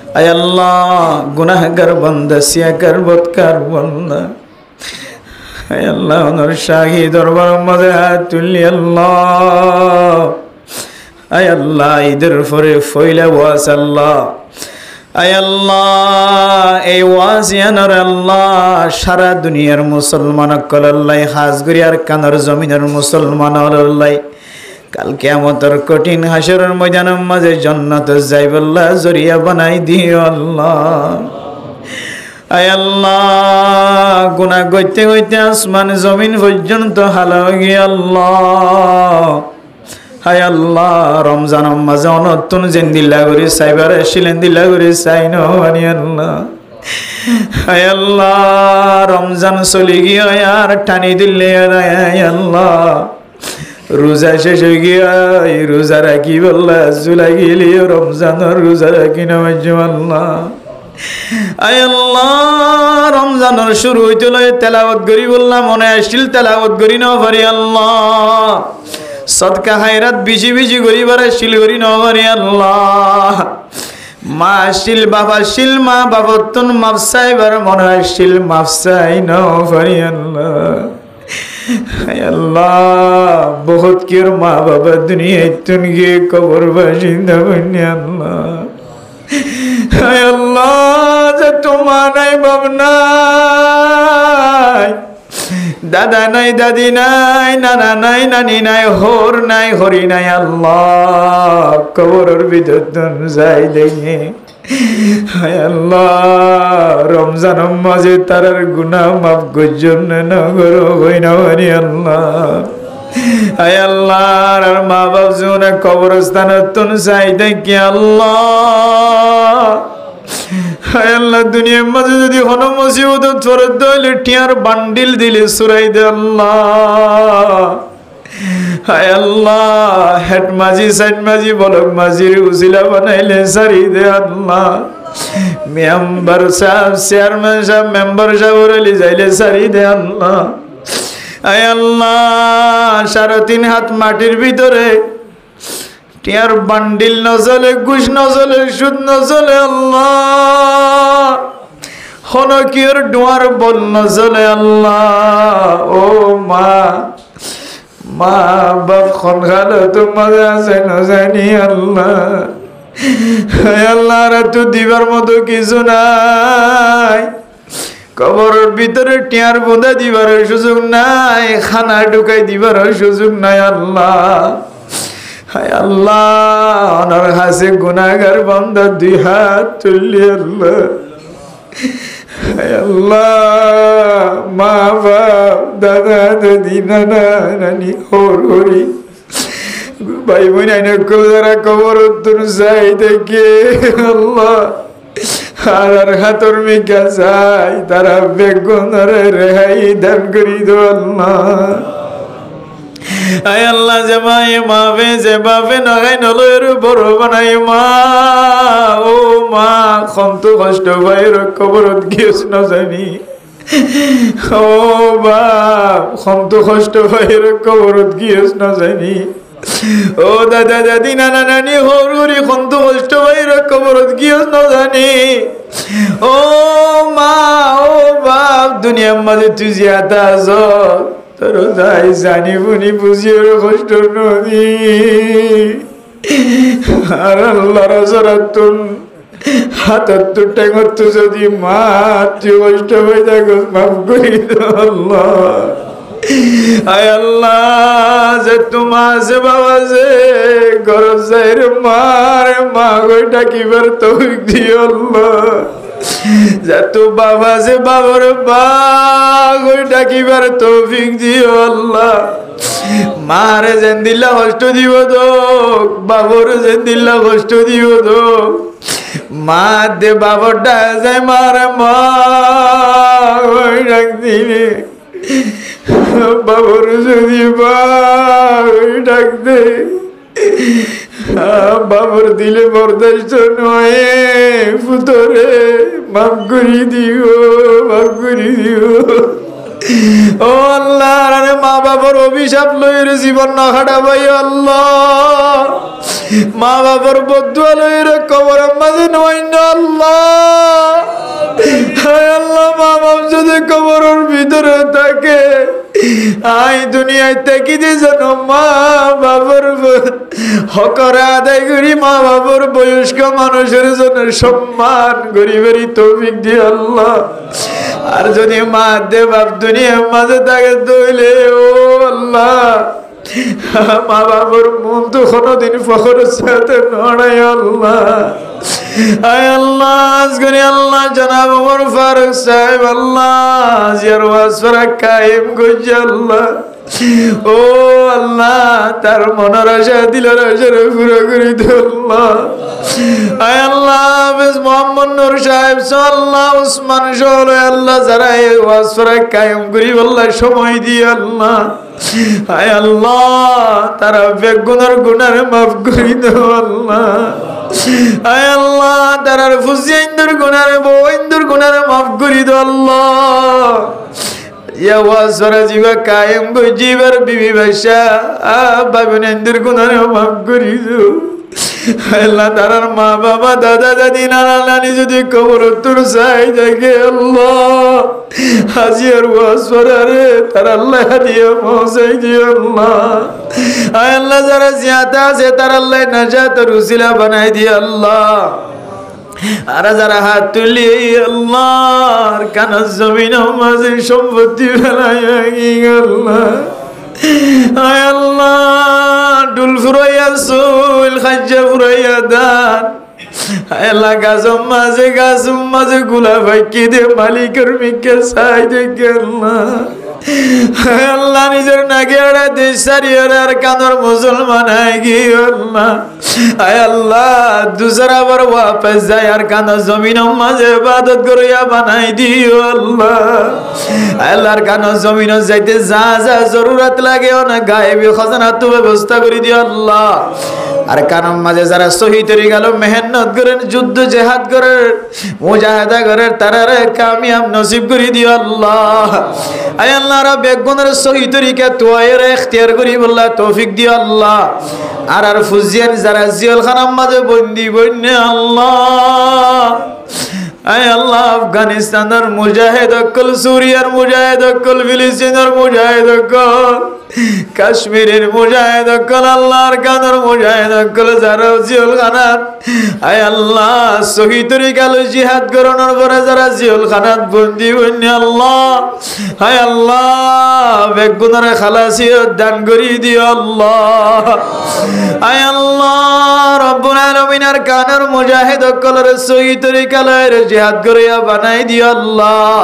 আয় আল্লাহ গুনাহগার বান্দা সিয়াকার বদকার বান্দা আয় আল্লাহ ওনার শাহী দরবার মাঝে হাত তুলি আল্লাহ আয় আল্লাহ ঈদের পরে ফইলা ওয়াজ আল্লাহ আয় আল্লাহ এই ওয়াজ ইয়ানোর আল্লাহ সারা দুনিয়ার মুসলমান কল আল্লাহ হাজগুড়ি আর কানার জমিনের মুসলমান আল্লাহ কাল কিয়ামতের কঠিন হাসরের ময়দানের মাঝে জান্নাতে যাইবাল্লাহ জরিয়া বানাই দিও আল্লাহ আয় আল্লাহ গুনাহ গইতে গইতে আসমান জমিন পর্যন্ত হালা গিয়ে আল্লাহ হায় আল্লাহ রমজানের মাঝে অনতুন জিন্দিল্লা করে সাইবার আসিলেন দিল্লা করে চাইন আনি আল্লাহ হায় আল্লাহ রমজান চলে গিয়ে আর টানি দিলে আয় আল্লাহ রোজা শেষ হয়ে গিয়া এই রোজা রাখি বললা জুলাই গেলি রমজানের রোজা রাখি নামাজ আল্লাহ আয় আল্লাহ রমজানের শুরু হইতে লয় তেলাওয়াত করি বললাম মনে আসছিল তেলাওয়াত করি না পারি আল্লাহ সদকা হায়রাত বেশি বেশি করিবার আসছিল করি না পারি আল্লাহ মা আসছিল বাবা আসছিল মা বাবতন মাফসাইবার মনে আসছিল মাফসাই না পারি আল্লাহ আল্লাহ বহুত কের মা বাবা দুনিয়ায় তুন গিয়ে কবর বাসিন্দা বন্যা আল্লাহ আল্লাহ যে তোমার নাই বাপ নাই দাদা নাই দাদি নাই নানা নাই নানি নাই হর নাই হরি নাই আল্লাহ কবরের ভিতর যাই দেখে আল্লাহ রমজানের মাঝে তারার গুনাহ মাফ করছেন না করো হইনা হরি আল্লাহ আয় আল্লাহ আর মা বাপ জীবনে কবরস্থান তুন চাই দেখি আল্লাহ আয় আল্লাহ দুনিয়ার মাঝে যদি হন মুসিবত ফরত দইলে টিয়ার বান্ডিল দিলে সুরাই দে আল্লাহ আয় আল্লাহ হেড মাঝি সাইড মাঝি বলক মাঝির উসিলা বানাইলে সারি দে আল্লাহ মেম্বার সাহেব চেয়ারম্যান সাহেব মেম্বার সাহেব রেলি যাইলে সারি দে আল্লাহ আয় আল্লাহ 3.5 হাত মাটির ভিতরে টিয়ার বান্ডিল নজলে ঘুষ নজলে সুদ নজলে আল্লাহ হনকির ডুয়ার বল নজলে আল্লাহ ও মা মা বাপ খন খালো তোমার আছে নজানি আল্লাহ আল্লাহ তো দিবার মতো কিছু নাই কবরের ভিতরে টিয়ার বোঁদা দিবার সুযোগ নাই খানা ঢুকাই দিবার সুযোগ নাই আল্লাহ হায় আল্লাহ ওনার হাসে গুনাহগার বান্দা 2 হাত তুললি আল্লাহ হায় আল্লাহ মা বাপ দাদা দাদি নানা নানি হর হরি ভাই বোন আইনে যারা কবর তুন যাই দেখে আল্লাহ আর হাতর মিকা যাই তারা বেগুনারে রেহাই দান করি দো আল্লাহ আয় আল্লাহ যে মায়ে মাবে যে বাপে নগাই নলয়ের বড় বানাই মা ও মা খন্ত কষ্ট ভাইয়ের কবরত গিয়েছ না জানি ও বাপ খন্ত কষ্ট ভাইয়ের কবরত গিয়েছ না জানি ও দাদা দাদি নানা নানি হরি খন্ত কষ্ট ভাইয়ের কবরত গিয়েছ না জানি ও মা ও বাপ দুনিয়ার মাঝে তুই জিয়াতা আছ তোর দাই জানি বুনি বুঝিয়ে কষ্ট নদী আর আল্লাহর জরাতুন হাতত তো টেঙ্গর তো যদি মা তুই কষ্ট হয়ে থাকো মাফ করি আল্লাহ আয় আল্লাহ যে তোমার যে বাবা যে গরজ যায় রে মা গইটা কিবার তৌফিক দিও আল্লাহ যত বাবা যে বাবার বাগ ওই ডাকিবার তৌফিক দিও আল্লাহ মারে যেন দিল্লা কষ্ট দিব তো বাবর যেন দিল্লা কষ্ট দিব তো মা দে বাবর ডাক যায় মারে মা ওই ডাক দিলে বাবর যদি ওই ডাক দে বাবর দিলে বরদাস্ত নয় ফুতরে মাফ করি দিও মাফ করি দিও ও আল্লাহ আরে মা বাবার অভিশাপ লইরে জীবন না খাটাবাই আল্লাহ মা বাবার বদুয়া লইরে কবরের মাঝে নয় না আল্লাহ হায় আল্লাহ মা বাপ যদি কবরের ভিতরে থাকে আই দুনিয়ায় থেকে যে যেন মা বাবার হকর আদায় করি মা বাবার বয়স্ক মানুষের জন্য সম্মান গরিবেরই তৌফিক দিয়ে আল্লাহ আর যদি মা দে বাপ দুনিয়ার মাঝে থাকে দইলে ও আল্লাহ মা বাবার মন তো কোনোদিন ফখরের সাথে নড়াই আল্লাহ আয় আল্লাহ আজগরি আল্লাহ জনাব ওমর ফারুক সাহেব আল্লাহ জিয়ার ওয়াসফরা কায়েম গজ্জা আল্লাহ ও আল্লাহ তার মনের আশা দিলের আশা পুরো করে দিও আল্লাহ আয় আল্লাহ হাফেজ মোহাম্মদ নূর সাহেব আল্লাহ উসমান শহর আল্লাহ যারা এই ওয়াসফরা কায়েম করি আল্লাহ সময় দিয়ে আল্লাহ আয় আল্লাহ তারা বেগুনার গুনার মাফ করে দাও আল্লাহ আয় আল্লাহ তারার ফুজিয়াইন্দুর গুনারে বইন্দুর গুনারে মাফ করে দাও আল্লাহ ইয়া ওয়াসরা জিবা কায়েম গো জিবার বিবি বাদশা বাবিনেন্দুর গুনারে মাফ করে দাও আল্লাহ তারার মা বাবা দাদা দাদি নানা নানি যদি কবর তোর চাই দেখে আল্লাহ হাজির ওয়াসরা রে তার আল্লাহ দিয়ে পৌঁছাই দিও আল্লাহ আয় আল্লাহ যারা জিয়াতা আছে তার আল্লাহ নাজাত রুসিলা বানাই দিয়ে আল্লাহ আর যারা হাত তুলি আল্লাহর কানা জমিন মাঝে সম্পত্তি ফেলাই আল্লাহ আয় আল্লাহ ডুল ফুরাইয়া সুল খাজ্জা ফুরাইয়া দান আয় আল্লাহ গাছম মাঝে গুলা ভাইকি দে মালিকের মিকে চাই দেখে আল্লাহ আল্লাহ নিজের নাগে দেশ সারিয়ার আর কানর মুসলমান আয় গিয়ে আল্লাহ আয় আল্লাহ দুসরা আবার ওয়াপস যায় আর কানর জমিন মাঝে ইবাদত করিয়া বানাই দিও আল্লাহ আল্লাহর কানর জমিন যাইতে যা যা জরুরত লাগে অনেক গায়েবী খাজানা তো ব্যবস্থা করে দিও আল্লাহ আর কানম মাঝে যারা শহীদ হয়ে গেল মেহনত করেন যুদ্ধ জেহাদ করেন মুজাহিদা করেন তারা কামিয়াব নসিব করে দিও আল্লাহ আয় আল্লাহ রা বেগুনের শহীদ তরিকা তোয়ের ইখতিয়ার করি বল্লাহ তৌফিক দিও আল্লাহ আর ফুজিয়ান যারা জিয়াল খানার মাঝে বন্দি বন্যে আল্লাহ আয় আল্লাহ আফগানিস্তানের মুজাহিদ অকল সুরিয়ার মুজাহিদ অকল ফিলিস্তিনের মুজাহিদ অকল কাশ্মীরের মুজাহিদ অকল আল্লাহর কানের মুজাহিদ অকল যারা জিয়াল খানাত আয় আল্লাহ শহীদ তরিকাল জিহাদ করানোর পরে যারা জিয়াল খানাত বন্দি বন্যে আল্লাহ আয় আল্লাহ বেগুনের খালাসিয়ত দান করি দিও আল্লাহ আয় আল্লাহ রব্বুল আলামিনের কানের মুজাহিদ অকলের শহীদ তরিকালের জিহাদ করিয়া বানাই দিও আল্লাহ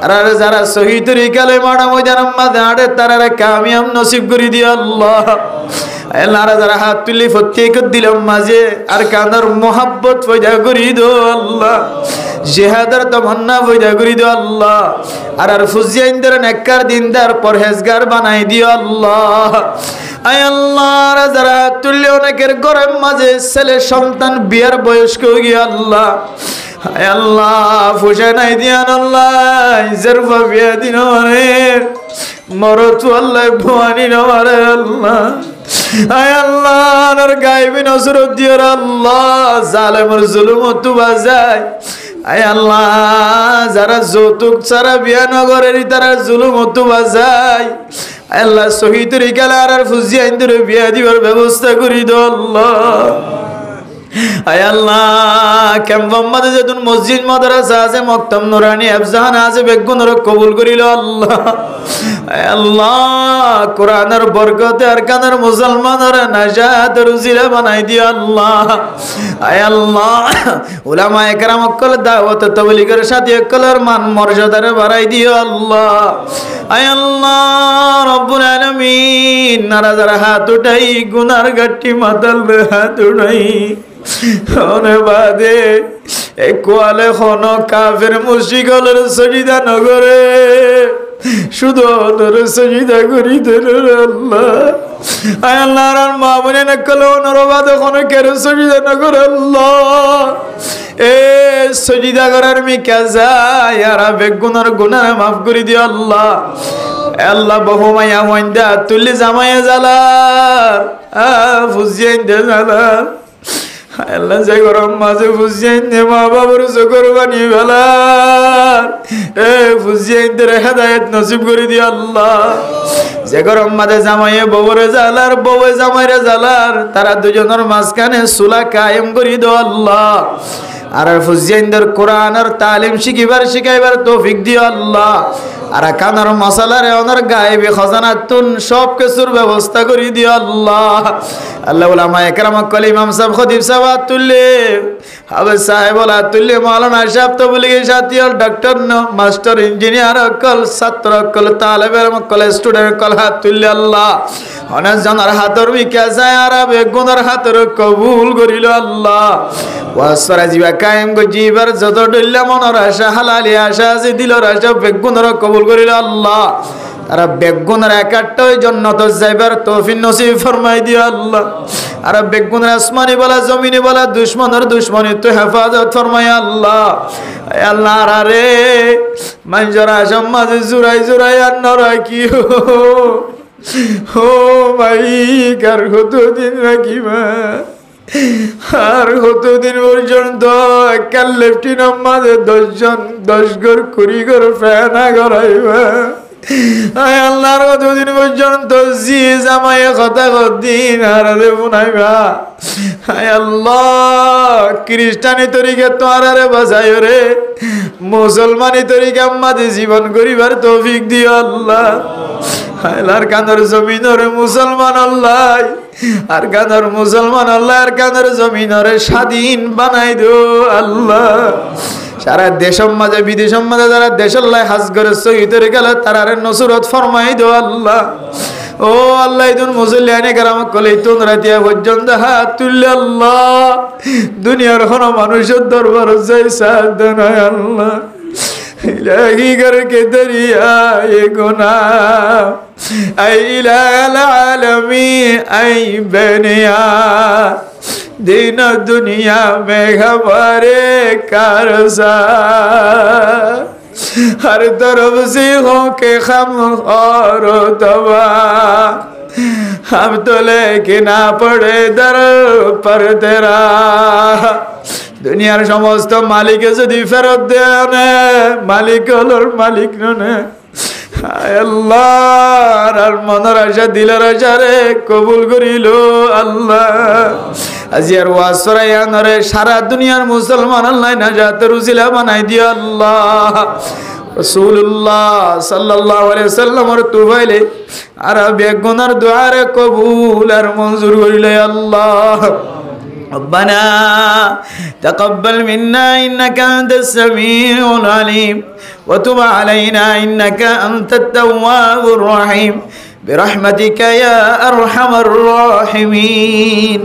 আর যারা শহীদ তরিকালে মারা ময়দানের মাঝে আড়ে তারা কামিয়াব নসিব করে দিও আল্লাহ আল্লাহ যারা হাত তুলি প্রত্যেক দিলাম মাঝে আর কানের মোহাব্বত পয়দা করি দো আল্লাহ জিহাদের তমন্না পয়দা করি দো আল্লাহ আর ফুজিয়াইনদের নেককার দিনদার পরহেজগার বানাই দিও আল্লাহ আয় আল্লাহ যারা হাত তুললে অনেকের ঘরের মাঝে ছেলে সন্তান বিয়ার বয়স্ক গিয়ে আল্লাহ আয় আল্লাহ ফুসে নাই দিয়ান আল্লাহ জরফা বিয়া দিন মরতু আল্লাহ ভুয়ানি নমারে আল্লাহ আয় আল্লাহ গায়েবী নজরত দিও আল্লাহ জালেমের জুলুমত বাজায় আয় আল্লাহ যারা যৌতুক ছাড়া বিয়া নগরের তারা জুলুমত বাজায় আল্লাহ শহীদ তরিকালে আর ফুজিয়াইনদের বিয়া দিবার ব্যবস্থা করি দো আল্লাহ আয় আল্লাহ ক্যাম্পের মাঝে যেতুন মসজিদ মাদ্রাসা আছে মক্তব নুরানি আফজান আছে বেগুনের কবুল করিল আল্লাহ আয় আল্লাহ কোরআনের বরকতে আর কানের মুসলমানের নাজাত রুজিলা বানাই দিও আল্লাহ আয় আল্লাহ উলামা একরাম অকল দাওয়াত তাবলীগের সাথে অকলের মান মর্যাদারে বাড়াই দিও আল্লাহ আয় আল্লাহ রব্বুল আলামিন নারা যারা হাত উঠাই গুনার গাটি মাতাল হাত উঠাই ওনে বাদে কোয়ালে খন কাফের মুশরিকলের সজিদা নগরে শুধু তোর সজিদা করি তোর আল্লাহ আয় আল্লাহর মা বনে নকল ওনর বাদে খন কের সজিদা নগর আল্লাহ এ সজিদা করার মিকা যায় আর বেগুনার গুনাহ মাফ করে দিও আল্লাহ। আল্লাহ বহু মায়া হইন্দা তুলি জামাইয়া জালার ফুজিয়ে দে জালার আল্লাহ যে গরম মাঝে ফুজিয়ে দে মা বাবার চোখের পানি ফেলার ফুজিয়ে দে হেদায়েত নসিব করে দিও আল্লাহ। যে গরম মাঝে জামাইয়ে বউরে জালার বউয়ে জামাইরে জালার তারা দুজনের মাঝখানে সুলা কায়েম করে দিও আল্লাহ। আর ফুজিয়েন্দের কোরআনের তালিম শিখাইবার তৌফিক দিও আল্লাহ। আর কানার মশালারে ওনার গায়েবী খজানাতুন সব কিছুর ব্যবস্থা করে দিও আল্লাহ। আল্লাহ উলামা একরাম কল ইমাম সাহেব খতিব সাহেব তুল্লে হাফেজ সাহেব ওলা তুল্লে মাওলানা সাহেব তবলিগি সাথী ডক্টর মাস্টার ইঞ্জিনিয়ার কল ছাত্র কল তালেবের কল স্টুডেন্ট কল হাত তুল্লে আল্লাহ। অনেক জনের হাতের মিকা যায় আর বেগুনের হাতের কবুল করিল আল্লাহ। ওয়াসরা জিবা কায়েম গো জিবার যত ডইলা মনের আশা হালালি আশা আছে দিলর আশা বেগুনের কবুল করিল আল্লাহ। তারা বেগুনের একাট্টাই জান্নাত যাইবার তৌফিক নসিব ফরমাই দিও আল্লাহ। আর বেগুনের আসমানি বলা জমিনে বলা দুশমনের দুশমনি তো হেফাজত ফরমাই আল্লাহ। আল্লাহ রে মানজরা সমাজে জুরাই জুরাই আর নরা কি ও ভাই কার কতদিন রাখিবা আর কতদিন পর্যন্ত একাল লেফটিনের মাঝে 10 জন 10 ঘর 20 ঘর ফেনা গড়াইবা আল্লাহর কতদিন পর্যন্ত জি জামাইয়ে কথা কদিন আর বুনাইবা আল্লাহ। খ্রিস্টানি তরিকা তো আর বাঁচাই রে মুসলমানি তরিকা মাঝে জীবন করিবার তৌফিক দিও আল্লাহ। আল্লাহর কানের জমিনরে মুসলমান আল্লাহ আর কানের মুসলমান আল্লাহ আর কানের জমিনরে স্বাধীন বানাই দো আল্লাহ। সারা দেশের মাঝে বিদেশের মাঝে যারা দেশের লাই হাজ করে শহীদের গেলে তারার নসরত ফরমাই দো আল্লাহ। ও আল্লাহ ইদুন মুসল্লিয়ানে কারাম কলে তুন রাতিয়া পর্যন্ত হাত তুললে আল্লাহ। দুনিয়ার কোনো মানুষের দরবার যাই সাথ নয় আল্লাহ। ইলাহি করকে দরিয়া এ গুনাহ আই ইলাল আলামী আই বেনিয়া दिन दुनिया में हमारे कारसा हर तरफ से हो के खम और दवा हम तो लेके ना पड़े दर पर तेरा। দুনিয়ার সমস্ত মালিকে যদি ফেরত দেয় মালিক হলোর মালিক নে আল্লাহ আর মনের আশা দিলের আশা রে কবুল করিল আল্লাহ। আজিয়ার ওয়াসরায়ানরে সারা দুনিয়ার মুসলমান আল্লাহ নাজাতের উসিলা বানাই দিও আল্লাহ। রাসূলুল্লাহ সাল্লাল্লাহু আলাইহি ওয়াসাল্লামের তুফাইলে আর বেগুনার দুআরে কবুল আর মঞ্জুর করিলে আল্লাহ। ربنا تقبل منا إنك أنت السميع العليم وتب علينا إنك أنت التواب الرحيم برحمتك يا أرحم الراحمين.